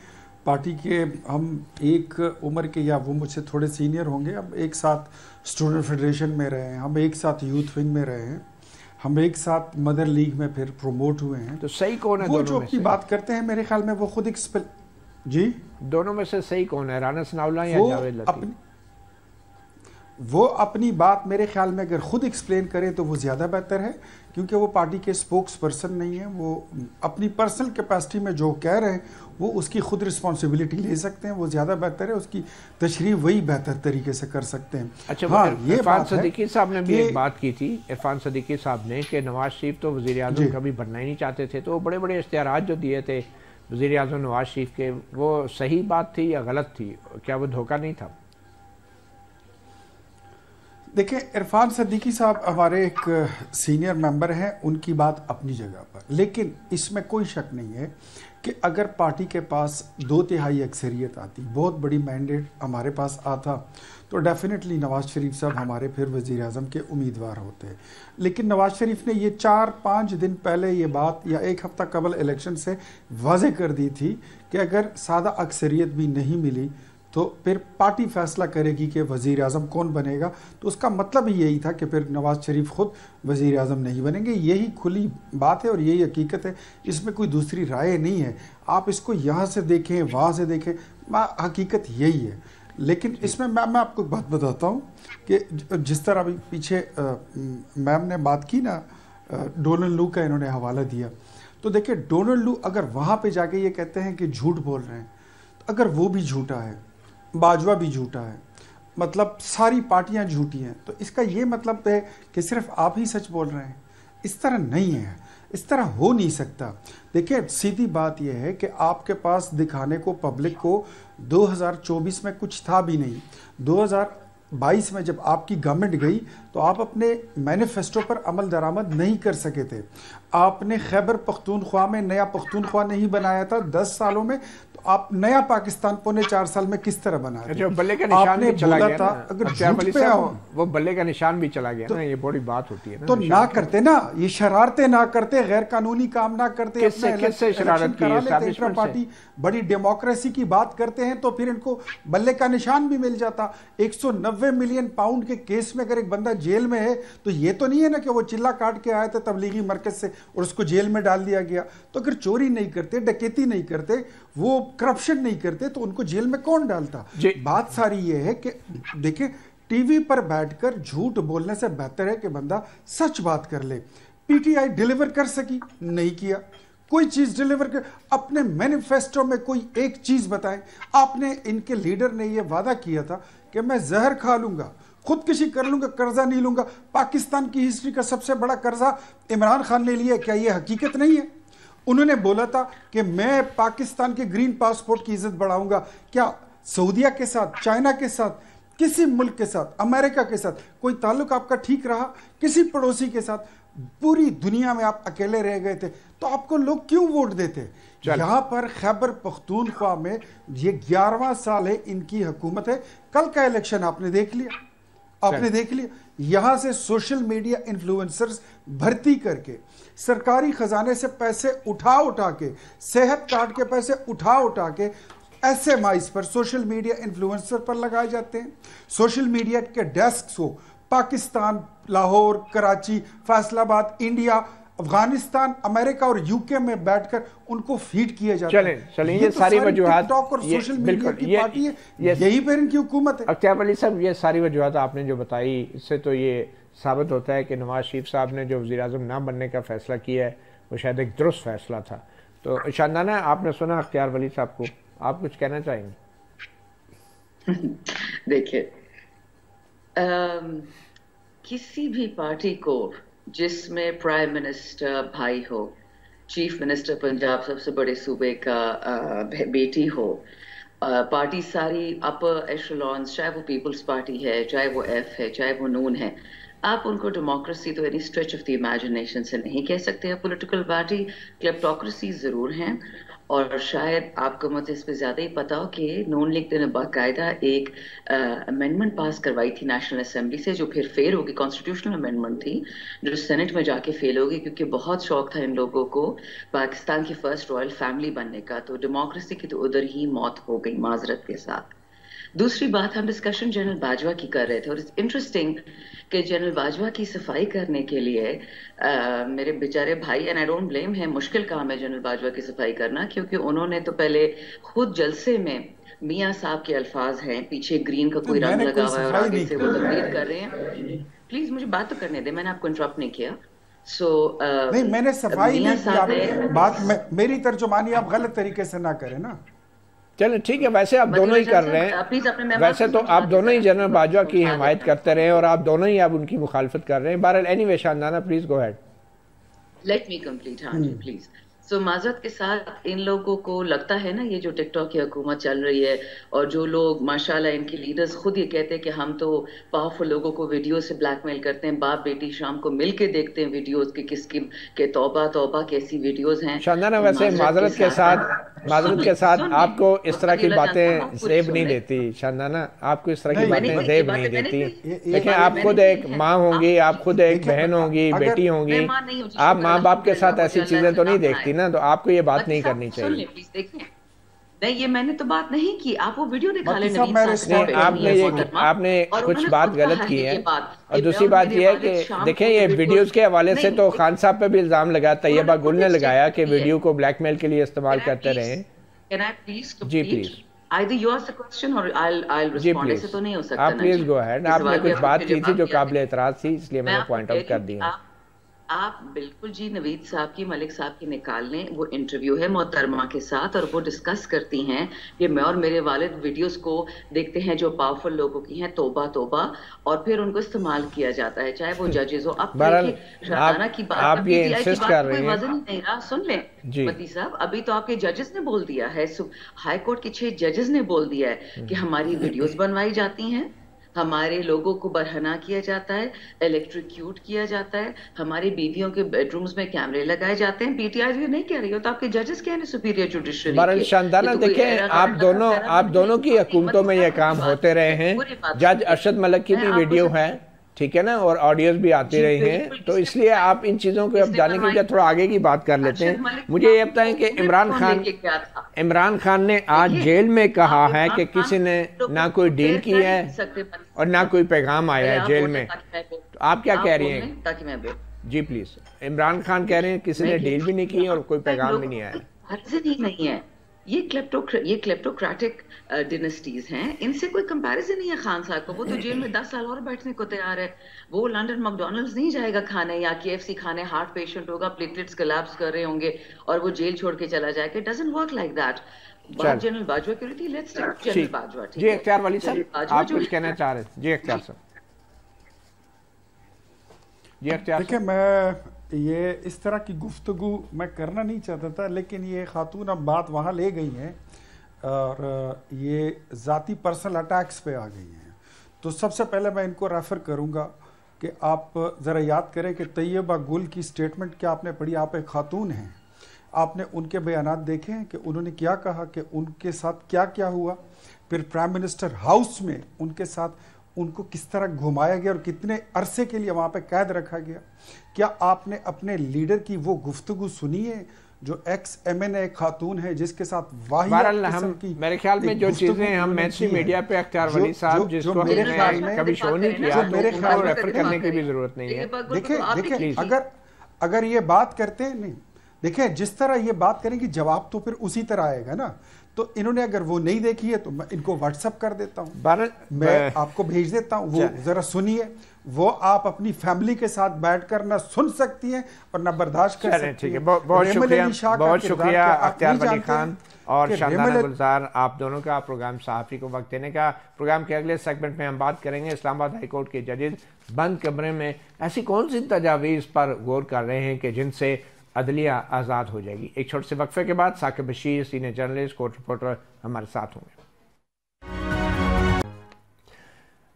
पार्टी के, हम एक उम्र के, या वो मुझसे थोड़े सीनियर होंगे, हम एक साथ स्टूडेंट फेडरेशन में रहे हैं, हम एक साथ यूथ विंग में रहे हैं, हम एक साथ मदर लीग में फिर प्रमोट हुए हैं। तो सही कौन है? वो जो अपनी बात करते हैं मेरे ख्याल में वो खुद एक जी दोनों में से सही कौन है, राना सनाउल्लाह या जावेद लतीफ़? वो अपनी बात मेरे ख्याल में अगर खुद एक्सप्लेन करें तो वो ज़्यादा बेहतर है, क्योंकि वो पार्टी के स्पोक्स पर्सन नहीं है। वो अपनी पर्सनल कैपेसिटी में जो कह रहे हैं वो उसकी खुद रिस्पॉन्सिबिलिटी ले सकते हैं, वो ज़्यादा बेहतर है, उसकी तशरीह वही बेहतर तरीके से कर सकते हैं। अच्छा, हाँ, ये इरफान बात है सदीकी साहब ने भी एक बात की थी, इरफान सदीकी साहब ने, कि नवाज शरीफ तो वज़ीर आज़म कभी बनना ही नहीं चाहते थे, तो बड़े बड़े इश्तिहारात जो दिए थे वज़ीर आज़म नवाज शरीफ के, वो सही बात थी या गलत थी? क्या वो धोखा नहीं था? देखिए, इरफान सदीकी साहब हमारे एक सीनियर मेंबर हैं, उनकी बात अपनी जगह पर, लेकिन इसमें कोई शक नहीं है कि अगर पार्टी के पास 2/3 अक्सरियत आती, बहुत बड़ी मैंडेट हमारे पास आता, तो डेफिनेटली नवाज शरीफ साहब हमारे फिर वज़ीर आज़म के उम्मीदवार होते। लेकिन नवाज शरीफ ने ये 4-5 दिन पहले ये बात, या एक हफ़्ता कबल इलेक्शन से वाज़ेह कर दी थी कि अगर सादा अक्सरियत भी नहीं मिली तो फिर पार्टी फैसला करेगी कि वज़ीर आज़म कौन बनेगा। तो उसका मतलब ही यही था कि फिर नवाज शरीफ खुद वज़ीर आज़म नहीं बनेंगे। यही खुली बात है और यही हकीकत है, इसमें कोई दूसरी राय नहीं है। आप इसको यहाँ से देखें, वहाँ से देखें, हकीकत यही है। लेकिन इसमें मैं आपको एक बात बताता हूँ कि जिस तरह अभी पीछे मैम ने बात की ना, डोनाल्ड लू का इन्होंने हवाला दिया, तो देखिए डोनाल्ड लू अगर वहाँ पर जाके ये कहते हैं कि झूठ बोल रहे हैं, तो अगर वो भी झूठा है, बाजवा भी झूठा है, मतलब सारी पार्टियां झूठी हैं, तो इसका ये मतलब है कि सिर्फ आप ही सच बोल रहे हैं। इस तरह नहीं है, इस तरह हो नहीं सकता। देखिए, सीधी बात यह है कि आपके पास दिखाने को पब्लिक को 2024 में कुछ था भी नहीं। 2022 में जब आपकी गवर्नमेंट गई तो आप अपने मैनिफेस्टो पर अमल दरामद नहीं कर सके थे। आपने खैबर पख्तूनख्वा में नया पख्तूनख्वा नहीं बनाया था 10 सालों में, तो आप नया पाकिस्तान पौने 4 साल में किस तरह बना रहे? बल्ले का निशान भी चला गया था, अगर झूठ पे आओ, वो बल्ले का निशान भी चला गया ना, ये बड़ी बात होती है ना। तो ना करते ना, ये शरारतें ना करते, गैर कानूनी काम ना करते, किससे शरारत की? पार्टी बड़ी डेमोक्रेसी की बात करते हैं तो फिर इनको बल्ले का निशान भी मिल जाता। 190 मिलियन पाउंड के केस में अगर एक बंदा जेल में है तो ये तो नहीं है ना कि वो चिल्ला काट के आए थे तबलीगी मरकज से और उसको जेल में डाल दिया गया। तो अगर चोरी नहीं करते, डकैती नहीं करते, वो करप्शन नहीं करते, तो उनको जेल में कौन डालता? बात सारी ये है कि देखिए, टीवी पर बैठकर झूठ बोलने से बेहतर है कि बंदा सच बात कर ले। पीटीआई डिलीवर कर सकी, नहीं किया। कोई चीज डिलीवर कर, अपने मैनिफेस्टो में कोई एक चीज बताएं। आपने, इनके लीडर ने यह वादा किया था कि मैं जहर खा लूंगा, खुदकुशी कर लूंगा, कर्जा नहीं लूंगा। पाकिस्तान की हिस्ट्री का सबसे बड़ा कर्जा इमरान खान ने लिया, क्या यह हकीकत नहीं है? उन्होंने बोला था कि मैं पाकिस्तान के ग्रीन पासपोर्ट की इज्जत बढ़ाऊंगा। क्या सऊदीया के साथ, चाइना के साथ, किसी मुल्क के साथ, अमेरिका के साथ कोई ताल्लुक आपका ठीक रहा? किसी पड़ोसी के साथ? पूरी दुनिया में आप अकेले रह गए थे, तो आपको लोग क्यों वोट देते? यहां पर खैबर पख्तूनख्वा में ये 11वां साल है इनकी हुकूमत है। कल का इलेक्शन आपने देख लिया, आपने देख लिया। यहां से सोशल मीडिया इन्फ्लुएंसर्स भर्ती करके, सरकारी खजाने से पैसे उठा के, सेहत कार्ड के पैसे उठा के एसएमआईज पर, सोशल मीडिया इन्फ्लुएंसर पर लगाए जाते हैं। सोशल मीडिया के डेस्क को पाकिस्तान, लाहौर, कराची, फैसलाबाद, इंडिया, अफगानिस्तान, अमेरिका और यूके में बैठकर उनको फीड किया जाता है। चलें, ये सारी वजूहात और सोशल मीडिया की पार्टी है, यही पर इनकी हुकूमत है। अख्तियार वली साहब, ये सारी वजूहात आपने जो बताई, इससे तो ये साबित होता है कि नवाज शरीफ साहब ने जो वज़ीर आज़म ना बनने का फैसला किया है वो शायद एक दुरुस्त फैसला था। तो शानदाना, आपने सुना अख्तियार वली साहब को, आप कुछ कहना चाहेंगे? देखिए, किसी भी पार्टी को जिसमें प्राइम मिनिस्टर भाई हो, चीफ मिनिस्टर पंजाब सबसे बड़े सूबे का बेटी हो, पार्टी सारी अपर एशेलॉन्स, चाहे वो पीपल्स पार्टी है, चाहे वो एफ है, चाहे वो नून है, आप उनको डेमोक्रेसी तो any stretch of the imagination से नहीं कह सकते। पॉलिटिकल पार्टी क्लेप्टोक्रेसी जरूर हैं, और शायद आपको मुझे इस पर ज़्यादा ही पता हो कि नून लीग ने बाकायदा एक अमेंडमेंट पास करवाई थी नेशनल असेंबली से, जो फिर फेल होगी। कॉन्स्टिट्यूशनल अमेंडमेंट थी जो सेनेट में जाके फेल होगी, क्योंकि बहुत शौक था इन लोगों को पाकिस्तान की फर्स्ट रॉयल फैमिली बनने का। तो डेमोक्रेसी की तो उधर ही मौत हो गई, माजरत के साथ। दूसरी बात, हम डिस्कशन जनरल बाजवा की कर रहे थे, और इट्स इंटरेस्टिंग कि जनरल बाजवा की सफाई करने के लिए मेरे बेचारे भाई, एंड आई डोंट ब्लेम है, मुश्किल काम है जनरल बाजवा की सफाई करना, क्योंकि उन्होंने तो पहले खुद जलसे में मियाँ साहब के अल्फाज हैं, पीछे ग्रीन का कोई रंग लगा हुआ है और आगे से वो तकरीर कर रहे हैं। प्लीज मुझे बात तो करने दे, मैंने आपको इंटरप्ट नहीं किया। नहीं, मैंने सफाई नहीं की, आप बात मेरी तर्जुमानी आप गलत तरीके से ना करें ना। चलो ठीक है, वैसे आप दोनों ही कर रहे हैं, वैसे तो आप दोनों ही जनरल बाजवा की हिमायत करते रहे और आप दोनों ही आप उनकी मुखालफत कर रहे हैं। बहरहाल anyway Shandana, please go ahead, let me complete. हाँ जी प्लीज। सो माजरत के साथ, इन लोगों को लगता है ना ये जो टिकटॉक की हुकूमत चल रही है और जो लोग माशाल्लाह इनके लीडर्स खुद ये कहते हैं कि हम तो पावरफुल लोगों को वीडियो से ब्लैकमेल करते हैं, बाप बेटी शाम को मिल के देखते हैं वीडियोस की किसकी के तौबा तौबा कैसी वीडियोस हैं। शानदाना, वैसे माजरत के साथ आपको इस तरह की बातें जेब नहीं देती। शानदाना, आपको इस तरह की बातें जेब नहीं देती। देखिए, आप खुद एक माँ होंगी, आप खुद एक बहन होंगी, बेटी होंगी, आप माँ बाप के साथ ऐसी चीजें तो नहीं देखती ना, तो आपको ये बात नहीं करनी चाहिए। नहीं, ये मैंने तो बात नहीं की, आप वो वीडियो दिखा लें। आपने कुछ बात गलत की है। और दूसरी बात ये है कि देखें, ये वीडियोस के हवाले से तो खान साहब पे भी इल्जाम लगा, तैयबा गुल ने लगाया कि वीडियो को ब्लैकमेल के लिए इस्तेमाल करते रहे। जी please, Either you ask the question or I'll respond. ऐसे तो नहीं हो सकता। आप प्लीज गो अहेड। आपने कुछ बात की थी जो काबिल एतराज थी, इसलिए मैंने पॉइंट आउट कर दिया। आप बिल्कुल जी, नवीद साहब की, मलिक साहब की निकाल लें, वो इंटरव्यू है मोहतरमा के साथ और वो डिस्कस करती हैं कि मैं और मेरे वालिद वीडियोस को देखते हैं जो पावरफुल लोगों की हैं, तौबा तौबा, और फिर उनको इस्तेमाल किया जाता है, चाहे वो जजेस हो। अब शादाना की बात, आप ये इंसिस्ट कर रहे हैं, कोई वजन नहीं रहा। सुन लें मती साहब, अभी तो आपके जजेस ने बोल दिया है, हाई कोर्ट के 6 जजेस ने बोल दिया है कि हमारी वीडियोस बनवाई जाती हैं, हमारे लोगों को बरहना किया जाता है, इलेक्ट्रिक्यूट किया जाता है, हमारी बीवियों के बेडरूम्स में कैमरे लगाए जाते हैं। पीटीआई ये नहीं कह रही हो तो आपके जजेस क्या है सुपीरियर जुडिशरी के? शानदाना, देखें, आप दोनों की हुकूमतों में ये काम होते रहे हैं। जज अरशद मलिक की भी वीडियो है, ठीक है ना, और ऑडियोज भी आती रही हैं, तो इसलिए आप इन चीज़ों को अब जाने के लिए थोड़ा आगे की बात कर लेते हैं। मुझे ये बताएं कि इमरान खान ने आज जेल में कहा है कि किसी ने ना कोई डील की है और ना कोई पैगाम आया है जेल में, तो आप क्या कह रही हैं? जी प्लीज। इमरान खान कह रहे हैं किसी ने डील भी नहीं की और कोई पैगाम भी नहीं आया। नहीं है, ये क्लेप्टोक्रेटिक डिनेस्टीज हैं, इनसे कोई कंपैरिजन नहीं है खान साहब को। वो तो जेल में 10 साल और बैठने को तैयार है। वो लंदन मैकडॉनल्ड्स नहीं जाएगा खाने या KFC खाने, हार्ट पेशेंट होगा, प्लेटलेट्स कोलैप्स कर रहे होंगे और वो जेल छोड़ के चला जाएगा। It doesn't work like that. General Bajwa की थी, लेट्स टेक जनरल बाजवा। जी अख्तियार वाली सर, आप कुछ कहना चाह रहे हैं? जी अख्तियार सर। जी अख्तियार, देखिए, मैं ये इस तरह की गुफ्तगू मैं करना नहीं चाहता था, लेकिन ये खातून अब बात वहाँ ले गई हैं और ये ज़ाती पर्सनल अटैक्स पे आ गई हैं। तो सबसे पहले मैं इनको रेफ़र करूँगा कि आप ज़रा याद करें कि तैयबा गुल की स्टेटमेंट क्या आपने पढ़ी? आप एक खातून हैं, आपने उनके बयानात देखे हैं कि उन्होंने क्या कहा, कि उनके साथ क्या क्या हुआ, फिर प्राइम मिनिस्टर हाउस में उनके साथ उनको किस तरह घुमाया गया और कितने अरसे के लिए वहाँ पे कैद रखा गया। क्या आपने अपने लीडर की वो गुफ्तगू सुनी है जो एक्स-MNA खातून है जिसके साथ मेरे ख्याल में जो चीजें हम मेनस्ट्रीम मीडिया पे अख्तियार वली साहब जिसको हमने कभी शो नहीं किया, मेरे ख्याल में रेफर करने की भी जरूरत नहीं है। देखिए अगर ये बात करते हैं, नहीं देखिए जिस तरह ये बात करेंगे जवाब तो फिर उसी तरह आएगा ना। तो इन्होंने अगर वो नहीं देखी है तो मैं इनको व्हाट्सएप कर देता हूँ, मैं आपको भेज देता हूँ, वो जरा सुनिए। वो आप अपनी फैमिली के साथ बैठकर ना सुन सकती हैं और ना बर्दाश्त कर सकती हैं। बहुत शुक्रिया अख्तियार वली खान और शानदाना गुलजार, आप दोनों का प्रोग्राम सहाफ़ी को वक्त देने का। प्रोग्राम के अगले सेगमेंट में हम बात करेंगे इस्लामाबाद हाई कोर्ट के जजेस बंद कमरे में ऐसी कौन सी तजावीज़ पर गौर कर रहे हैं कि जिनसे अदलिया आज़ाद हो जाएगी। एक छोटे से वक्फे के बाद Saqib Bashir, senior journalist, court reporter हमारे साथ होंगे।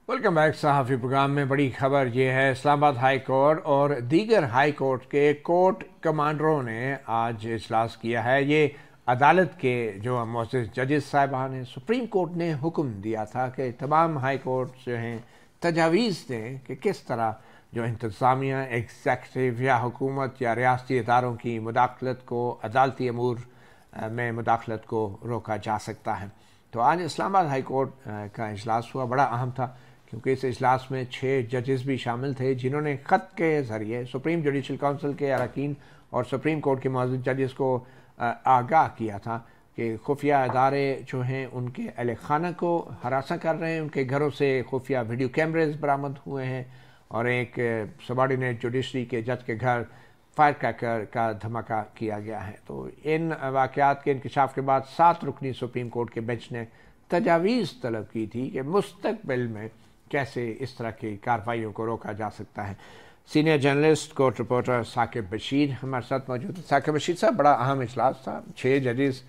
Welcome back. सहाफ़ी प्रोग्राम में बड़ी खबर ये है, इस्लामाबाद हाई कोर्ट और दीगर हाई कोर्ट के कोर्ट कमांडरों ने आज इजलास किया है। ये अदालत के जो मोअज़्ज़िज़ जजेस साहिबान हैं, सुप्रीम कोर्ट ने हुक्म दिया था कि तमाम हाई कोर्ट जो हैं तजावीज़ दें कि किस तरह जो इंतज़ामिया, एग्जेक्टिव या हुकूमत या रियासती इदारों की मुदाखलत को, अदालती अमूर में मुदाखलत को रोका जा सकता है। तो आज इस्लामाबाद हाई कोर्ट का इजलास हुआ, बड़ा अहम था क्योंकि इस इजलास में 6 जजेस भी शामिल थे जिन्होंने ख़त के ज़रिए सुप्रीम जुडिशल काउंसिल के अरकान और सुप्रीम कोर्ट के मुअज़्ज़िज़ जजेस को आगाह किया था कि खुफिया इदारे जो हैं उनके अहल खाना को हरासा कर रहे हैं, उनके घरों से खुफिया वीडियो कैमरेज बरामद हुए हैं और एक सबॉर्डिनेट जुडिशरी के जज के घर फायर क्रैकर का धमाका किया गया है। तो इन वाक़यात के इंकशाफ के बाद 7 रुकनी सुप्रीम कोर्ट के बेंच ने तजावीज़ तलब की थी कि मुस्तक़बिल में कैसे इस तरह की कार्रवाइयों को रोका जा सकता है। Senior journalist court reporter Saqib Bashir हमारे साथ मौजूद है। साकिब बशीर साहब, बड़ा अहम इजलास था। 6 जजेस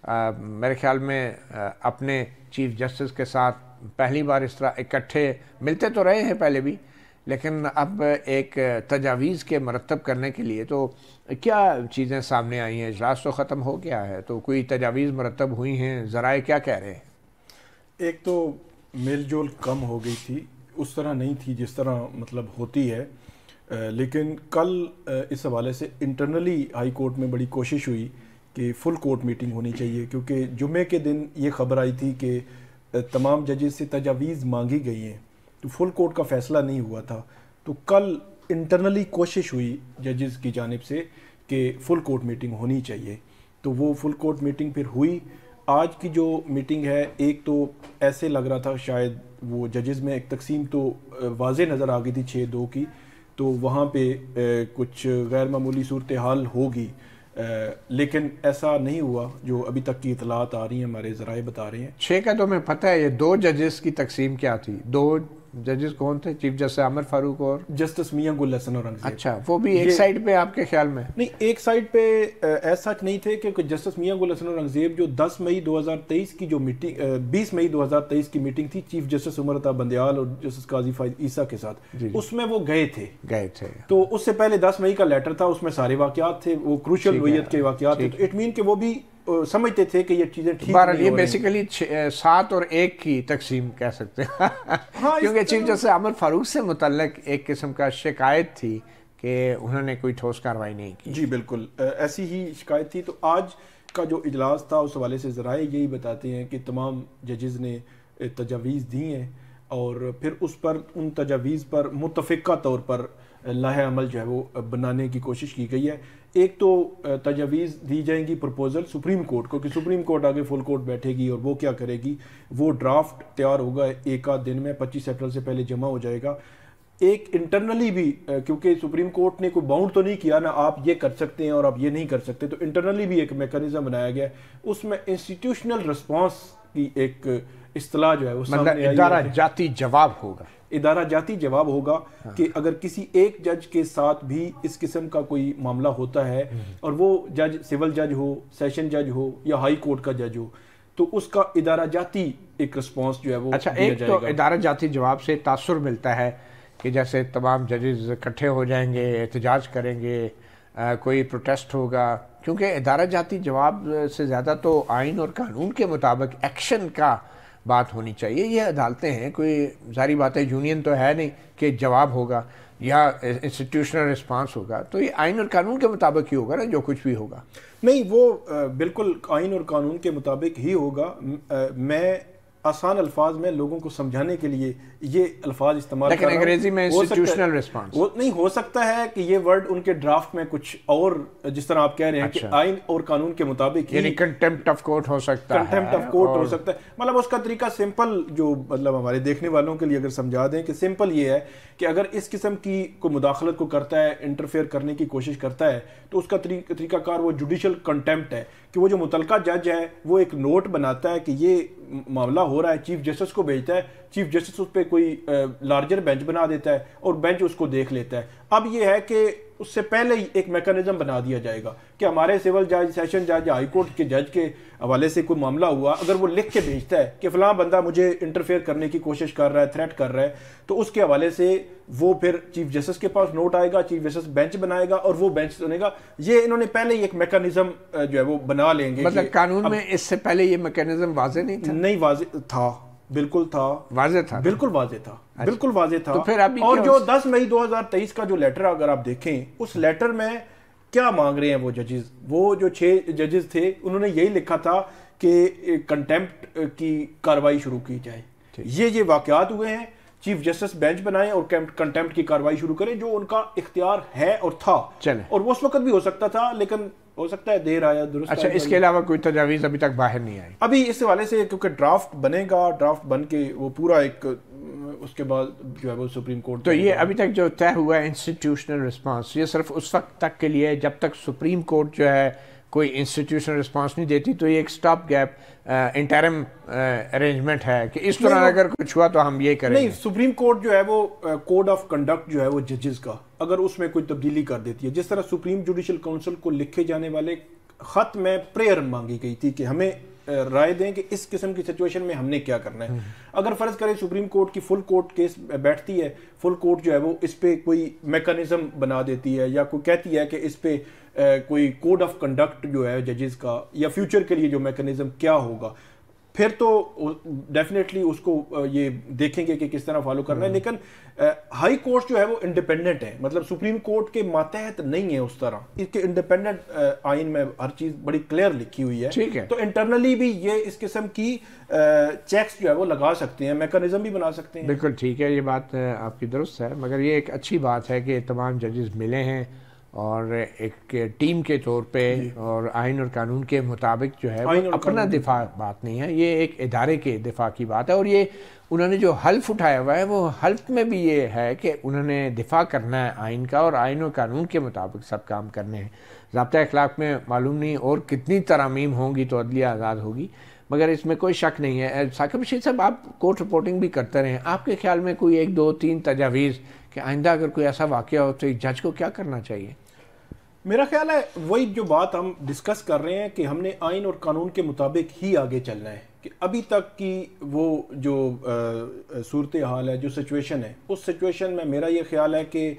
मेरे ख्याल में अपने चीफ जस्टिस के साथ पहली बार इस तरह इकट्ठे मिलते तो रहे हैं पहले भी, लेकिन अब एक तजावीज़ के मरतब करने के लिए तो क्या चीज़ें सामने आई हैं? इजलास तो ख़त्म हो गया है, तो कोई तजावीज़ मरतब हुई हैं? ज़राए क्या कह रहे हैं? एक तो मेल जोल कम हो गई थी, उस तरह नहीं थी जिस तरह मतलब होती है, लेकिन कल इस हवाले से इंटरनली हाई कोर्ट में बड़ी कोशिश हुई कि फुल कोर्ट मीटिंग होनी चाहिए, क्योंकि जुमे के दिन ये खबर आई थी कि तमाम जजेस से तजावीज़ मांगी गई हैं, तो फुल कोर्ट का फ़ैसला नहीं हुआ था। तो कल इंटरनली कोशिश हुई जजेस की जानिब से कि फुल कोर्ट मीटिंग होनी चाहिए, तो वो फुल कोर्ट मीटिंग फिर हुई। आज की जो मीटिंग है, एक तो ऐसे लग रहा था शायद वो जजेस में एक तकसीम तो वाज़े नज़र आ गई थी 6-2 की, तो वहाँ पे कुछ गैर मामूली सूरत हाल होगी, लेकिन ऐसा नहीं हुआ जो अभी तक की इतलात आ रही हैं, हमारे ज़राए बता रहे हैं। 6 का तो मैं पता है, ये 2 जजेस की तकसीम क्या थी? 2 जजेस कौन थे? चीफ जस्टिस आमिर फारूक और जस्टिस मियां गुल हसन औरंगज़ेब। अच्छा, वो भी एक साइड पे आपके ख्याल में? नहीं, एक साइड पे ऐसा सच नहीं थे, क्योंकि जस्टिस मियां गुल हसन औरंगज़ेब जो 10 मई 2023 की जो मीटिंग 20 मई 2023 की मीटिंग थी चीफ जस्टिस उमर अता बंदयाल और जस्टिस काजी फाइज ईसा के साथ, उसमें वो गए थे। तो उससे पहले 10 मई का लेटर था, उसमें सारे वाकयात थे, वो क्रूशल नोयत के वाकयात थे, तो इट मीन कि वो भी समझते थे कि ये चीजें ठीक नहीं हो रही। ये बेसिकली 7 और 1 की तकसीम कह सकते हैं। हाँ, क्योंकि चीफ जस्टिस आमिर फारूक से मुतल्लिक एक किस्म का शिकायत थी कि उन्होंने कोई ठोस कार्रवाई नहीं की। जी बिल्कुल, ऐसी ही शिकायत थी। तो आज का जो इजलास था उस हवाले से ज़राए यही बताते हैं कि तमाम जजेस ने तजावीज़ दी हैं और फिर उस पर उन तजावीज़ पर मुतफ़िक़ा तौर पर लाहे अमल जो है वो बनाने की कोशिश की गई है। एक तो तजावीज़ दी जाएंगी प्रपोज़ल सुप्रीम कोर्ट को, कि सुप्रीम कोर्ट आगे फुल कोर्ट बैठेगी और वो क्या करेगी, वो ड्राफ्ट तैयार होगा एक आध दिन में, 25 अप्रैल से पहले जमा हो जाएगा। एक इंटरनली भी, क्योंकि सुप्रीम कोर्ट ने कोई बाउंड तो नहीं किया ना, आप ये कर सकते हैं और आप ये नहीं कर सकते, तो इंटरनली भी एक मेकनिज़म बनाया गया है। उसमें इंस्टीट्यूशनल रिस्पॉन्स की एक इस्तिलाह जो है वो मतलब इदारा जाती जवाब होगा। इदारा जाती जवाब होगा। हाँ। कि अगर किसी एक जज के साथ भी इस किस्म का कोई मामला होता है और वो जज सिविल जज हो, सेशन जज हो या हाई कोर्ट का जज हो, तो उसका इदारा जाती एक रिस्पॉन्स जो है वो अच्छा, एक तो इदारा जाती जवाब से तासुर मिलता है कि जैसे तमाम जजेस इकट्ठे हो जाएंगे, एहतजाज करेंगे, कोई प्रोटेस्ट होगा, क्योंकि इदारा जाती जवाब से ज़्यादा तो आइन और कानून के मुताबिक एक्शन का बात होनी चाहिए। ये अदालतें हैं, कोई सारी बातें यूनियन तो है नहीं कि जवाब होगा या इंस्टीट्यूशनल रिस्पांस होगा, तो ये आइन और कानून के मुताबिक ही होगा ना, जो कुछ भी होगा। नहीं, वो बिल्कुल आइन और कानून के मुताबिक ही होगा। मैं आसान अल्फाज में लोगों को समझाने के लिए ये अल्फाज इस्तेमाल कर रहा हूं, अंग्रेजी में इंस्टीट्यूशनल रिस्पांस वो नहीं हो सकता है कि ये वर्ड उनके ड्राफ्ट में कुछ और, जिस तरह आप कह रहे हैं कि आइन और कानून के मुताबिक यानी कंटेम्प्ट ऑफ कोर्ट हो सकता है, कंटेम्प्ट ऑफ कोर्ट हो सकता है। मतलब उसका तरीका सिंपल, जो मतलब हमारे देखने वालों के लिए अगर समझा दें कि सिंपल ये है कि अगर इस किस्म की कोई मुदाखलत को करता है, इंटरफेयर करने की कोशिश करता है, तो उसका तरीकाकार वो जुडिशल कंटेम्प्ट है कि वो जो मुतलका जज है वो एक नोट बनाता है कि ये मामला हो रहा है, चीफ जस्टिस को भेजता है, चीफ जस्टिस उस पर कोई लार्जर बेंच बना देता है और बेंच उसको देख लेता है। अब ये है कि उससे पहले ही एक मैकेनिज्म बना दिया जाएगा कि हमारे सिविल जज, सेशन जज या हाई कोर्ट के जज के हवाले से कोई मामला हुआ, अगर वो लिख के भेजता है कि फलां बंदा मुझे इंटरफेयर करने की कोशिश कर रहा है, थ्रेट कर रहा है, तो उसके हवाले से वो फिर चीफ जस्टिस के पास नोट आएगा, चीफ जस्टिस बेंच बनाएगा और वो बेंच सुनेगा। ये इन्होंने पहले ही एक मैकेनिज्म जो है वो बना लेंगे। मतलब कानून में इससे पहले ये मैकेनिज्म वाजे नहीं था? नहीं, वाजे था, बिल्कुल था, वाजे था, बिल्कुल वाजे था, बिल्कुल वाजे था। तो फिर अभी और जो 10 मई 2023 का जो लेटर अगर आप देखें, उस लेटर में क्या मांग रहे हैं वो जजेस, वो जो 6 जजेस थे उन्होंने यही लिखा था कि कंटेम्प्ट की कार्रवाई शुरू की जाए। ये वाकयात हुए हैं, चीफ जस्टिस बेंच बनाएं और कंटेम्प्ट की कार्रवाई शुरू करें, जो उनका इख्तियार है और था। चले, और वो उस वक्त भी हो सकता था, लेकिन हो सकता है देर आया दुरुस्त। अच्छा, इसके अलावा कोई तजावीज़ अभी तक बाहर नहीं आई? अभी इस हवाले से, क्योंकि ड्राफ्ट बनेगा, ड्राफ्ट बन के वो पूरा एक उसके बाद जो है वो सुप्रीम कोर्ट। तो ये अभी तक जो तय हुआ है इंस्टीट्यूशनल रिस्पांस, ये सिर्फ उस वक्त तक के लिए जब तक सुप्रीम कोर्ट जो है कोई इंस्टीट्यूशनल रिस्पांस नहीं देती, तो ये एक स्टॉप गैप इंटरम अरेंजमेंट है कि इस तरह अगर कुछ हुआ तो हम ये करेंगे। नहीं, सुप्रीम कोर्ट जो है वो कोड ऑफ कंडक्ट जो है वो जजेस का अगर उसमें कोई तब्दीली कर देती है, जिस तरह सुप्रीम जुडिशल काउंसिल को लिखे जाने वाले खत में प्रेयर मांगी गई थी कि हमें राय दें कि इस किस्म की सिचुएशन में हमने क्या करना है। अगर फर्ज करें सुप्रीम कोर्ट की फुल कोर्ट केस बैठती है, फुल कोर्ट जो है वो इस पे कोई मैकेनिज्म बना देती है या कोई कहती है कि इस पे कोई कोड ऑफ कंडक्ट जो है जजेस का या फ्यूचर के लिए जो मैकेनिज्म क्या होगा, फिर तो डेफिनेटली उसको ये देखेंगे कि किस तरह फॉलो करना है। लेकिन हाई कोर्ट जो है वो इंडिपेंडेंट है, मतलब सुप्रीम कोर्ट के मातहत नहीं है उस तरह, इसके इंडिपेंडेंट आइन में हर चीज़ बड़ी क्लियर लिखी हुई है। ठीक है, तो इंटरनली भी ये इस किस्म की चेक्स जो है वो लगा सकते हैं, मैकेनिज्म भी बना सकते हैं। बिल्कुल ठीक है, ये बात आपकी दुरुस्त है, मगर ये एक अच्छी बात है कि तमाम जजेस मिले हैं और एक टीम के तौर पे और आइन और कानून के मुताबिक जो है वो अपना दिफा बात नहीं है, ये एक इदारे के दिफा की बात है। और ये उन्होंने जो हल्फ उठाया हुआ है, वो हल्फ में भी ये है कि उन्होंने दिफा करना है आइन का और आइन और कानून के मुताबिक सब काम करने हैं। ज़ाब्ता अखलाक में मालूम नहीं और कितनी तरामीम होंगी तो अदलिया आज़ाद होगी, मगर इसमें कोई शक नहीं है। साकिब रशीद साहब, आप कोर्ट रिपोर्टिंग भी करते रहे, आपके ख्याल में कोई 1, 2, 3 तजावीज़ कि आइंदा अगर कोई ऐसा वाक़या हो तो एक जज को क्या करना चाहिए? मेरा ख्याल है वही जो बात हम डिस्कस कर रहे हैं कि हमने आइन और कानून के मुताबिक ही आगे चलना है, कि अभी तक की वो जो सूरत हाल है, जो सिचुएशन है, उस सिचुएशन में मेरा ये ख्याल है कि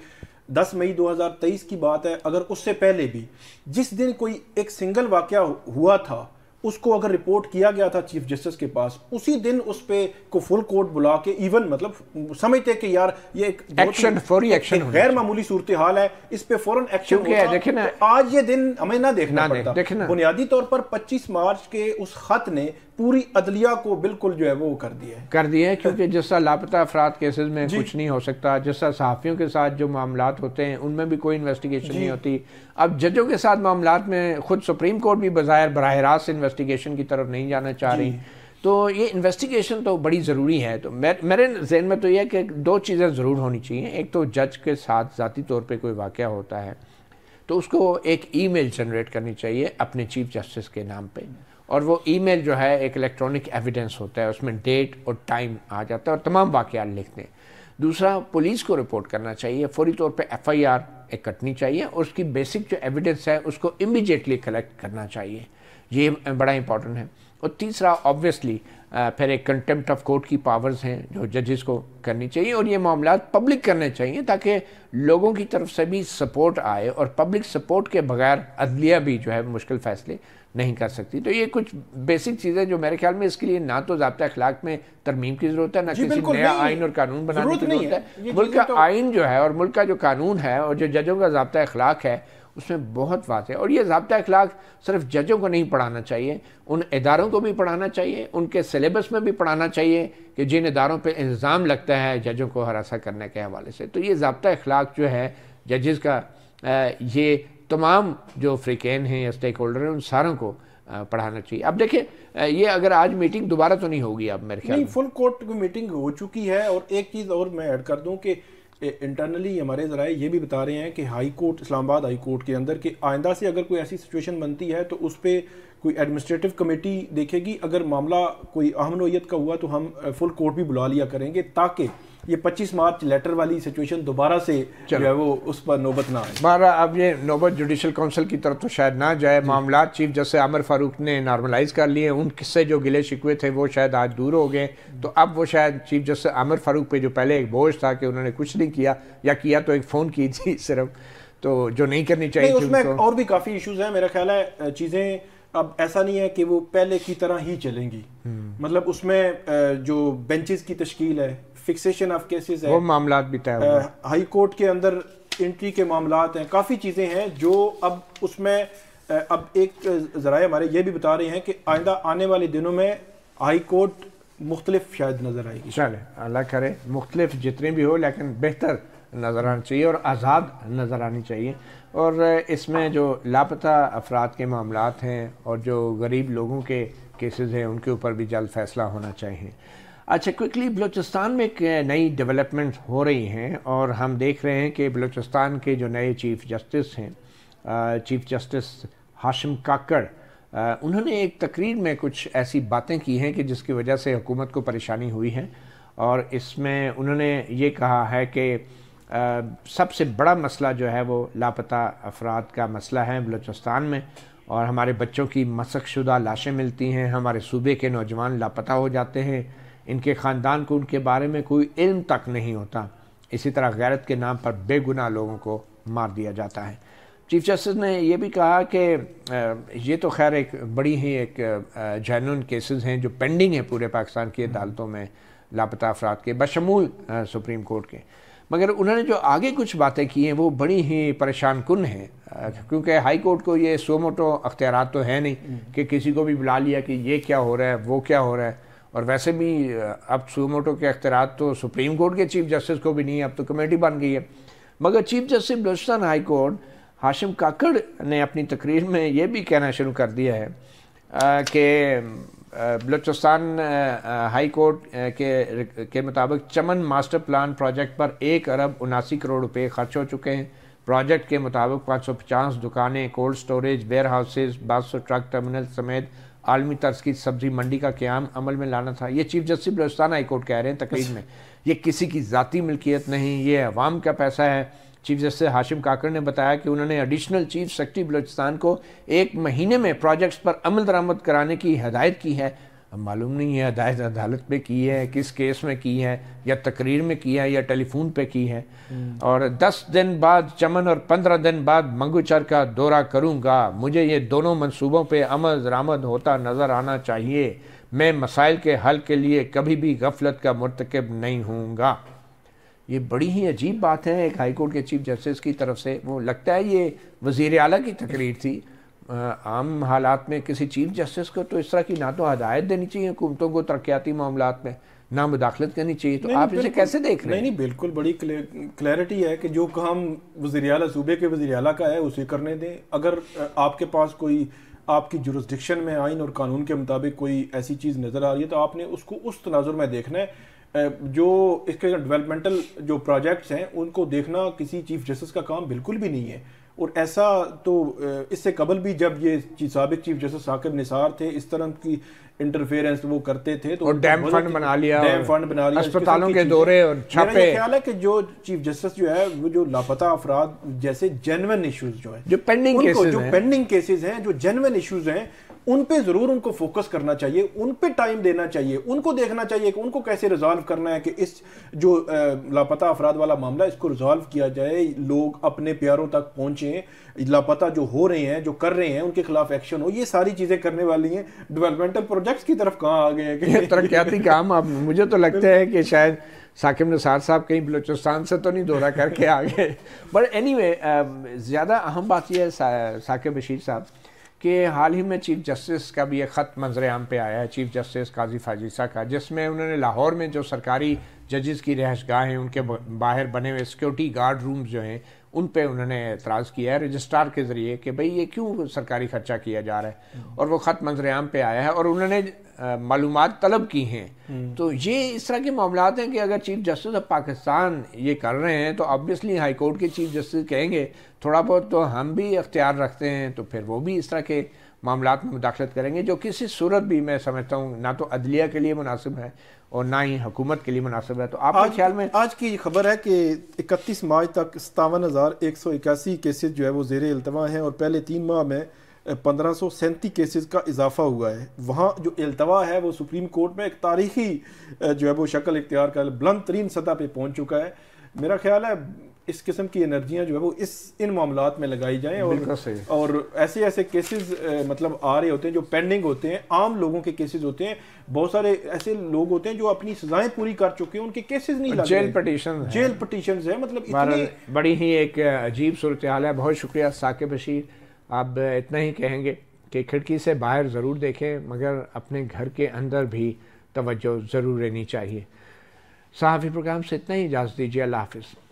10 मई 2023 की बात है, अगर उससे पहले भी जिस दिन कोई एक सिंगल वाक़या हुआ था उसको अगर रिपोर्ट किया गया था चीफ जस्टिस के पास, उसी दिन उस पे को फुल कोर्ट बुला के इवन मतलब समझते कि यार ये एक एक्शन, फौरी एक्शन, गैर मामूली सूरत हाल है, इस पे फौरन एक्शन होगा। देखे ना, तो आज ये दिन हमें ना देखना पड़ता। बुनियादी तौर पर 25 मार्च के उस खत ने पूरी अदलिया को बिल्कुल जो है वो कर दिया है, क्योंकि जिससा लापता अफराद केसेस में कुछ नहीं हो सकता, जिससा सहाफ़ियों के साथ जो मामलात होते हैं उनमें भी कोई इन्वेस्टिगेशन नहीं होती। अब जजों के साथ मामलात में खुद सुप्रीम कोर्ट भी बज़ाहिर बराह रास्त इन्वेस्टिगेशन की तरफ नहीं जाना चाह रही, तो ये इन्वेस्टिगेशन तो बड़ी ज़रूरी है। तो मेरे जहन में तो यह है कि 2 चीज़ें ज़रूर होनी चाहिए। एक तो जज के साथ ज़ाती तौर पर कोई वाक़या होता है तो उसको एक ईमेल जनरेट करनी चाहिए अपने चीफ जस्टिस के नाम पे, और वो ईमेल जो है एक इलेक्ट्रॉनिक एविडेंस होता है, उसमें डेट और टाइम आ जाता है और तमाम वाक़यात लिखते हैं। दूसरा, पुलिस को रिपोर्ट करना चाहिए, फौरी तौर पे FIR एक कटनी चाहिए और उसकी बेसिक जो एविडेंस है उसको इमीडिएटली कलेक्ट करना चाहिए, ये बड़ा इंपॉर्टेंट है। और तीसरा, ऑब्वियसली फिर एक कंटेम्प्ट ऑफ कोर्ट की पावर्स हैं जो जजेस को करनी चाहिए और ये मामला पब्लिक करने चाहिए ताकि लोगों की तरफ से भी सपोर्ट आए, और पब्लिक सपोर्ट के बगैर अदलिया भी जो है मुश्किल फ़ैसले नहीं कर सकती। तो ये कुछ बेसिक चीज़ें जो मेरे ख्याल में इसके लिए ना तो ज़ाब्ता अखलाक में तरमीम की ज़रूरत है, ना किसी नया आइन और कानून बनाने की ज़रूरत है। मुल्क का आइन जो है और मुल्क का जो कानून है और जो जजों का ज़ाब्ता अखलाक है उसमें बहुत बात है। और ये ज़ाब्ता अखलाक सिर्फ जजों को नहीं पढ़ाना चाहिए, उन इदारों को भी पढ़ाना चाहिए, उनके सिलेबस में भी पढ़ाना चाहिए कि जिन इदारों पे इल्ज़ाम लगता है जजों को हरासा करने के हवाले से। तो ये ज़ाब्ता अखलाक जो है जजेस का, ये तमाम जो फ्रीकेन हैं या स्टेक होल्डर हैं उन सारों को पढ़ाना चाहिए। अब देखिए, ये अगर आज मीटिंग दोबारा तो नहीं होगी, अब मेरे ख्याल में फुल कोर्ट की मीटिंग हो चुकी है। और एक चीज़ और मैं ऐड कर दूं कि इंटरनली हमारे ज़राए ये भी बता रहे हैं कि high court, Islamabad high court के अंदर कि आइंदा से अगर कोई ऐसी सिचुएशन बनती है तो उस पर कोई एडमिनिस्ट्रेटिव कमेटी देखेगी। अगर मामला कोई अहम नोयत का हुआ तो हम फुल कोर्ट भी बुला लिया करेंगे ताकि ये 25 मार्च लेटर वाली सिचुएशन दोबारा से जो है वो उस पर नौबत ना आए। बारह अब ये नौबत जुडिशल काउंसिल की तरफ तो शायद ना जाए। मामला चीफ जस्टिस आमिर फारूक ने नॉर्मलाइज कर लिए, उनसे जो गिले शिकवे थे वो शायद आज दूर हो गए। तो अब वो शायद चीफ जस्टिस आमिर फारूक पे जो पहले एक बोझ था कि उन्होंने कुछ नहीं किया या किया तो एक फ़ोन की थी सिर्फ, तो जो नहीं करनी चाहिए थी। उसमें और भी काफ़ी इशूज़ हैं। मेरा ख्याल है चीज़ें अब ऐसा नहीं है कि वो पहले की तरह ही चलेंगी। मतलब उसमें जो बेंचेस की तश्कील है, फिक्सेशन ऑफ केसेस है, वो मामला भी तय हुए, हाई कोर्ट के अंदर एंट्री के मामलात हैं, काफ़ी चीज़ें हैं जो अब उसमें अब एक ज़राए हमारे ये भी बता रहे हैं कि आइंदा आने वाले दिनों में हाई कोर्ट मुख्तलिफ शायद नज़र आएगी। चले अल्लाह करे मुख्तलिफ जितने भी हो, लेकिन बेहतर नज़र आनी चाहिए और आज़ाद नज़र आनी चाहिए। और इसमें जो लापता अफराद के मामलात हैं और जो गरीब लोगों के केसेस हैं उनके ऊपर भी जल्द फैसला होना चाहिए। अच्छा, क्विकली बलूचिस्तान में एक नई डेवलपमेंट हो रही हैं और हम देख रहे हैं कि बलूचिस्तान के जो नए चीफ़ जस्टिस हैं, चीफ़ जस्टिस हाशिम काकड़, उन्होंने एक तकरीर में कुछ ऐसी बातें की हैं कि जिसकी वजह से हुकूमत को परेशानी हुई है। और इसमें उन्होंने ये कहा है कि सबसे बड़ा मसला जो है वो लापता अफराद का मसला है बलूचिस्तान में, और हमारे बच्चों की मसकशुदा लाशें मिलती हैं, हमारे सूबे के नौजवान लापता हो जाते हैं, इनके ख़ानदान को उनके बारे में कोई इल्म तक नहीं होता। इसी तरह गैरत के नाम पर बेगुनाह लोगों को मार दिया जाता है। चीफ जस्टिस ने यह भी कहा कि ये तो खैर एक बड़ी ही एक जेन्युइन केसेस हैं जो पेंडिंग है पूरे पाकिस्तान की अदालतों में लापता अफराद के, बशमूल सुप्रीम कोर्ट के, मगर उन्होंने जो आगे कुछ बातें की हैं वो बड़ी ही परेशान कुन हैं, क्योंकि हाई कोर्ट को ये सो मोटो अख्तियारात तो है नहीं कि किसी को भी बुला लिया कि ये क्या हो रहा है वो क्या हो रहा है। और वैसे भी अब सो मोटो के अख्तियारात तो सुप्रीम कोर्ट के चीफ जस्टिस को भी नहीं है, अब तो कमेटी बन गई है। मगर chief justice Balochistan high court Hashim Kakar ने अपनी तकरीर में ये भी कहना शुरू कर दिया है कि बलूचिस्तान हाई कोर्ट के मुताबिक चमन मास्टर प्लान प्रोजेक्ट पर 1 अरब 79 करोड़ रुपए खर्च हो चुके हैं। प्रोजेक्ट के मुताबिक 550 दुकानें, cold storage, warehouses, 1200 truck terminal समेत आलमी तर्ज की सब्जी मंडी का क़याम अमल में लाना था। ये chief justice Balochistan high court कह रहे हैं तकरीर में, ये किसी की ज़ाती मिल्कियत नहीं, ये अवाम का पैसा है। चीफ जस्टिस हाशिम काकड़ ने बताया कि उन्होंने एडिशनल चीफ सेक्रेटरी बलूचिस्तान को 1 महीने में प्रोजेक्ट्स पर अमल दरामद कराने की हदायत की है। अब मालूम नहीं है हदायत अदालत में की है, किस केस में की है, या तकरीर में की है, या टेलीफोन पे की है। और 10 दिन बाद चमन और 15 दिन बाद मंगूचर का दौरा करूँगा। मुझे ये दोनों मंसूबों पे अमल दरामद होता नज़र आना चाहिए। मैं मसाइल के हल के लिए कभी भी गफलत का मुर्तकब नहीं हूँगा। ये बड़ी ही अजीब बात है एक हाई कोर्ट के चीफ जस्टिस की तरफ से। वो लगता है ये वज़ीर आला की तकरीर थी। आम हालात में किसी चीफ जस्टिस को तो इस तरह की ना तो हदायत देनी चाहिए हुकूमतों को तरक्याती मामलात में, ना मुदाखलत करनी चाहिए। तो आप इसे कैसे देख रहे हैं? नहीं, बिल्कुल बड़ी क्लैरिटी है कि जो काम वज़ीर आला सूबे के वज़ीर आला का है उसे करने दें। अगर आपके पास कोई आपकी जुरिस्डिक्शन में आइन और कानून के मुताबिक कोई ऐसी चीज़ नज़र आ रही है तो आपने उसको उस तनाजुर में देखना है। जो इसके डेवलपमेंटल जो प्रोजेक्ट्स हैं उनको देखना किसी चीफ जस्टिस का काम बिल्कुल भी नहीं है। और ऐसा तो इससे कबल भी जब ये साबिक चीफ जस्टिस साकिब निसार थे इस तरह की इंटरफेरेंस वो करते थे तो डैम फंड बना लिया, अस्पतालों के दौरे और छापे। मेरा ख्याल है कि जो चीफ जस्टिस जो है वो जो लापता अफराद जैसे जेन्युइन इश्यूज जो है, जो पेंडिंग केसेस हैं, जो जेन्युइन इश्यूज हैं, उन पे जरूर उनको फोकस करना चाहिए, उन पे टाइम देना चाहिए, उनको देखना चाहिए कि उनको कैसे रिजॉल्व करना है कि इस जो लापता अफराद वाला मामला इसको रिजॉल्व किया जाए, लोग अपने प्यारों तक पहुंचे, लापता जो हो रहे हैं, जो कर रहे हैं, उनके खिलाफ एक्शन हो। ये सारी चीजें करने वाली हैं। डेवलपमेंटल प्रोजेक्ट्स की तरफ कहाँ आ गए हैं तरक्याती काम? अब मुझे तो लगता है कि शायद साकिब निसार साहब कहीं बलूचिस्तान से तो नहीं दौरा करके आ गए। बट एनीवे, ज़्यादा अहम बात यह है साकिब बशीर साहब कि हाल ही में चीफ जस्टिस का भी एक ख़त मंजर आम पे आया है, चीफ जस्टिस काजी फाजीसा का, जिसमें उन्होंने लाहौर में जो सरकारी जजेस की रहशगाह हैं उनके बाहर बने हुए सिक्योरिटी गार्ड रूम्स जो हैं उन पे उन्होंने एतराज़ किया है रजिस्ट्रार के ज़रिए कि भाई ये क्यों सरकारी खर्चा किया जा रहा है। और वो ख़त मंजर आम पे आया है और उन्होंने मालूमात तलब की हैं। तो ये इस तरह के मामलात हैं कि अगर चीफ जस्टिस ऑफ पाकिस्तान ये कर रहे हैं तो ऑब्वियसली हाई कोर्ट के चीफ जस्टिस कहेंगे थोड़ा बहुत तो हम भी अख्तियार रखते हैं, तो फिर वो भी इस तरह के मामलात में मुदाखलत करेंगे, जो किसी सूरत भी मैं समझता हूँ ना तो अदलिया के लिए मुनासिब है और ना ही हुकूमत के लिए मुनासिब है। तो आपके ख्याल में? आज की खबर है कि 31 मार्च तक 57,181 केसेस जो है वो ज़ेरे इल्तवा हैं और पहले 3 माह में 1537 केसेस का इजाफा हुआ है। वहाँ जो इल्तवा है वो सुप्रीम कोर्ट में एक तारीखी जो है वो शक्ल इख्तियार कर बुलंद तरीन सतह पे पहुँच चुका है। मेरा ख्याल है इस किस्म की एनर्जियाँ जो है वो इन मामलात में लगाई जाएं और ऐसे ऐसे केसेस मतलब आ रहे होते हैं जो पेंडिंग होते हैं, आम लोगों के केसेस होते हैं। बहुत सारे ऐसे लोग होते हैं जो अपनी सजाएं पूरी कर चुके हैं, उनके केसेस नहीं लगे, जेल पटिशन है। मतलब इतनी बड़ी ही एक अजीब सूरत हाल है। बहुत शुक्रिया साकिब बशीर। आप इतना ही कहेंगे कि खिड़की से बाहर ज़रूर देखें मगर अपने घर के अंदर भी तवज्जो ज़रूर रहनी चाहिए। सहाफ़ी प्रोग्राम से इतना ही, इजाज़त दीजिए, अल्लाह हाफ़िज़।